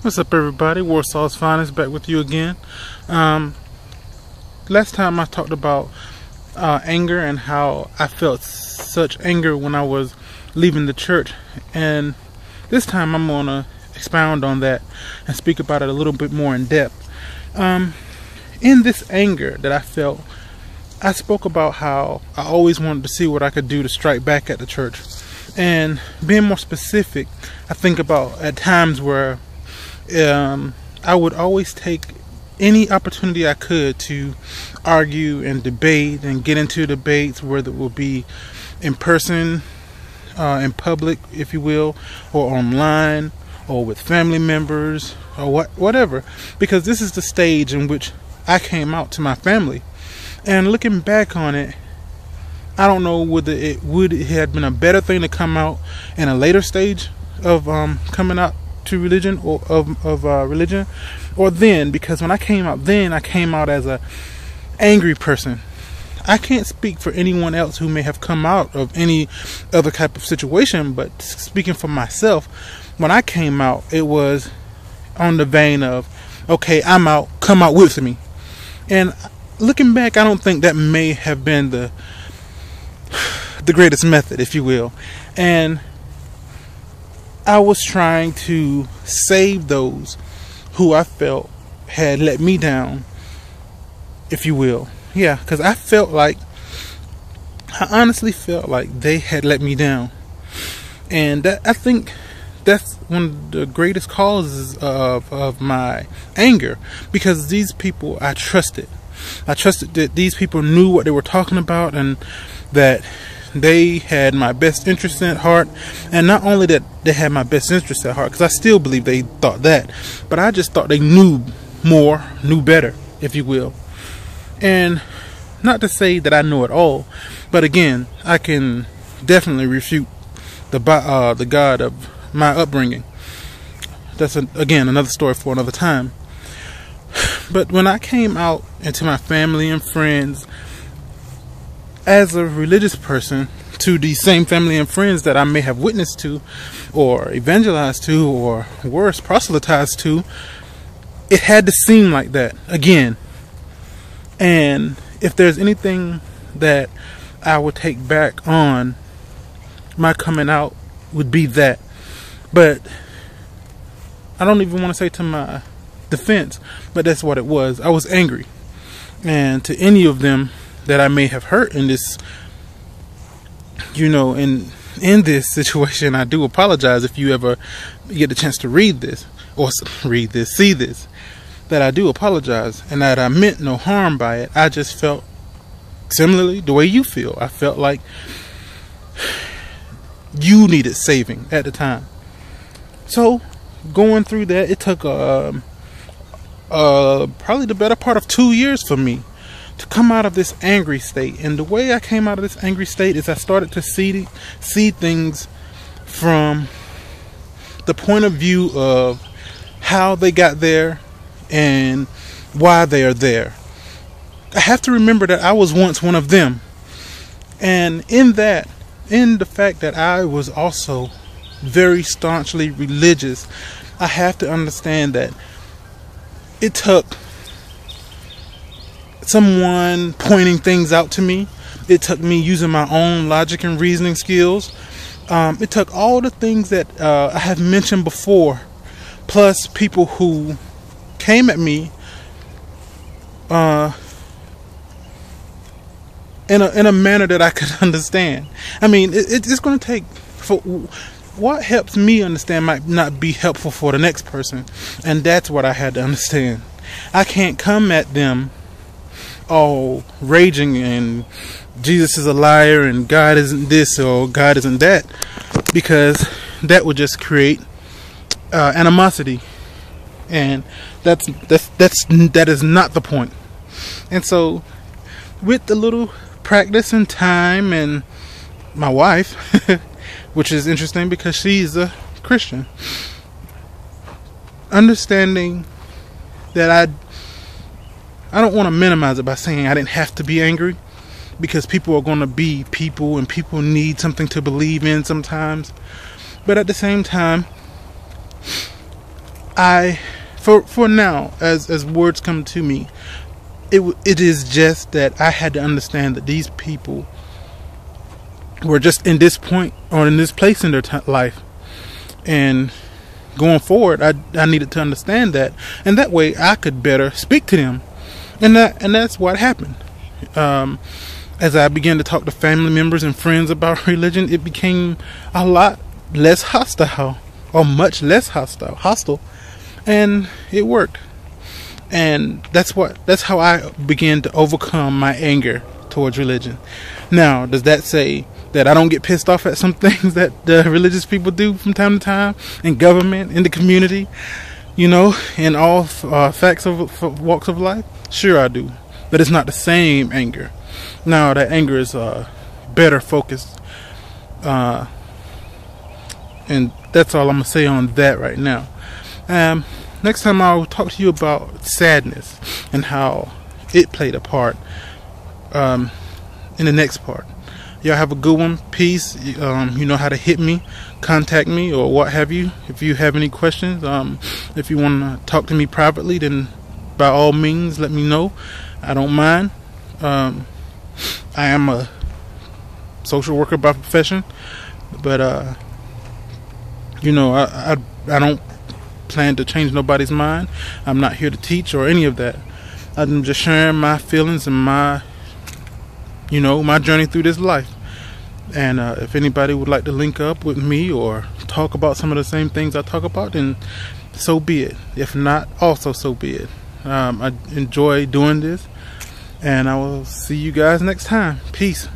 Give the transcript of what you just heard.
What's up, everybody? Warsaw's Finest back with you again. Last time I talked about anger and how I felt such anger when I was leaving the church, and this time I'm gonna expound on that and speak about it a little bit more in depth. In this anger that I felt, I spoke about how I always wanted to see what I could do to strike back at the church. And being more specific, I think about at times where I would always take any opportunity I could to argue and debate and get into debates, whether it will be in person, in public, if you will, or online, or with family members, or whatever. Because this is the stage in which I came out to my family. And looking back on it, I don't know whether it had been a better thing to come out in a later stage of coming out to religion, or of religion, or then, because when I came out then, I came out as a angry person. I can't speak for anyone else who may have come out of any other type of situation, but speaking for myself, when I came out, it was on the vein of, okay, I'm out, come out with me. And looking back, I don't think that may have been the greatest method, if you will. And I was trying to save those who I felt had let me down, if you will. Yeah, because I honestly felt like they had let me down. And I think that's one of the greatest causes of my anger, because these people I trusted. I trusted that these people knew what they were talking about, and that they had my best interest at heart. And not only that they had my best interest at heart, because I still believe they thought that, but I just thought they knew more, knew better, if you will. And not to say that I know it all, but again, I can definitely refute the God of my upbringing. That's again another story for another time. But when I came out into my family and friends as a religious person, to the same family and friends that I may have witnessed to, or evangelized to, or worse, proselytized to, it had to seem like that again. And if there's anything that I would take back on my coming out, would be that. But I don't even want to say to my defense, but that's what it was. I was angry. And to any of them that I may have hurt in this, in this situation, I do apologize if you ever get the chance to read this, or see this, that I do apologize, and that I meant no harm by it. I just felt similarly the way you feel. I felt like you needed saving at the time. So going through that, it took probably the better part of 2 years for me to come out of this angry state. And the way I came out of this angry state is I started to see things from the point of view of how they got there and why they are there. I have to remember that I was once one of them. And in the fact that I was also very staunchly religious, I have to understand that it took someone pointing things out to me. It took me using my own logic and reasoning skills. It took all the things that I have mentioned before, plus people who came at me in a manner that I could understand. I mean, it's going to take, what helps me understand might not be helpful for the next person. And that's what I had to understand. I can't come at them all raging and Jesus is a liar and God isn't this or God isn't that, because that would just create animosity, and that is not the point. And so with the little practice and time, and my wife which is interesting because she's a Christian, understanding that I don't want to minimize it by saying I didn't have to be angry, because people are going to be people, and people need something to believe in sometimes. But at the same time, for now, as words come to me, it is just that I had to understand that these people were just in this point or in this place in their life, and going forward, I needed to understand that, and that way I could better speak to them, and that's what happened. As I began to talk to family members and friends about religion, it became a lot less hostile, or much less hostile, and it worked. And that's how I began to overcome my anger towards religion. Now, does that say that I don't get pissed off at some things that the religious people do from time to time, in government, in the community, in all facts of walks of life? Sure I do, but it's not the same anger. Now that anger is better focused, and that's all I'm gonna say on that right now. Next time I'll talk to you about sadness and how it played a part in the next part. Y'all have a good one. Peace. You know how to hit me, contact me, or what have you. If you have any questions, if you want to talk to me privately, then by all means let me know. I don't mind. I am a social worker by profession, but I don't plan to change nobody's mind. I'm not here to teach or any of that. I'm just sharing my feelings and my journey through this life. And if anybody would like to link up with me or talk about some of the same things I talk about, then so be it. If not, also so be it. I enjoy doing this, and I will see you guys next time. Peace.